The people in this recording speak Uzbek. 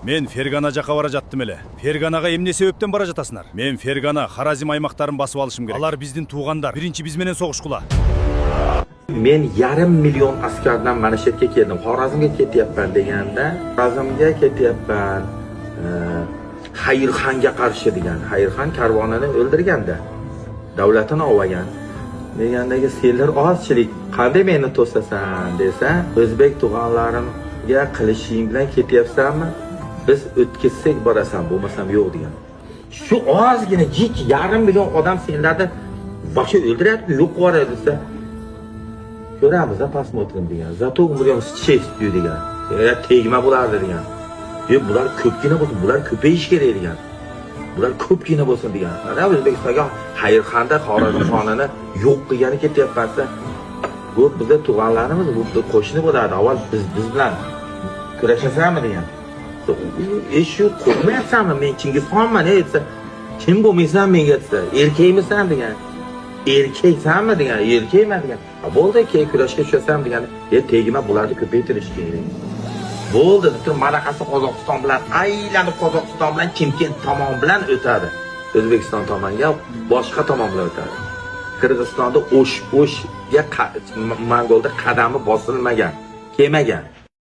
Мен Фергана жаққа бара жаттым эле. Ферганаға эмне себептен бара жатасыңар? Мен Фергана, Харазим аймактарын басып алышым керек. Алар биздин туугандар. Биринчи биз менен согушкула. Men 1,5 million askardan mana shu yerga keldim. Xorazmga ketyapman deganda, Xorazmga ketyapman. Xayrxonga qarshi degan. Xayrxon karvonini o'ldirganda, davlatini olgan. Degandagi senlar ozchilik qanday meni to'sasan desa, o'zbek tug'anlarimga qilishing bilan ketyapsanmi? Biz o'tkazsak borasan, bo'lmasam yo'q degan. Shu ozgina 1,5 million odam senlarni boshqa o'ldiryapti, yo'q qora desa, ko'ramiz, посмотрим degan. Zato umrim chest degan. Tegma bo'lardi degan. Bular ko'pgina bo'lsin, bular ko'payish kerak degan. Bular ko'pgina bo'lsin degan. Mana O'zbekistonga Xayrxonda Xorazmxonini yo'q qilgani ketyapsa, bu bizning tug'anlarimiz, bu qo'shni bo'ladi. Avval biz bilan kurashasanmi degan. Shu qo'rqmayapsanmi? Men Chingizxonman desa, kim bo'lmaysan menga desa, erkakmisan degan. Erkaksanmi degan, erkakman degan. Bo'ldi, keyin kurashga tushasam degan. Tegma bularni ko'paytirish kerak. Bo'ldi, maraqasi Qozog'iston bilan aylanib, Qozog'iston bilan Chimkent tomon bilan o'tadi. O'zbekiston tomoniga boshqa tomon bilan o'tadi. Qirg'izistonda o'shga Mongolda qadami bosilmagan, kelmagan.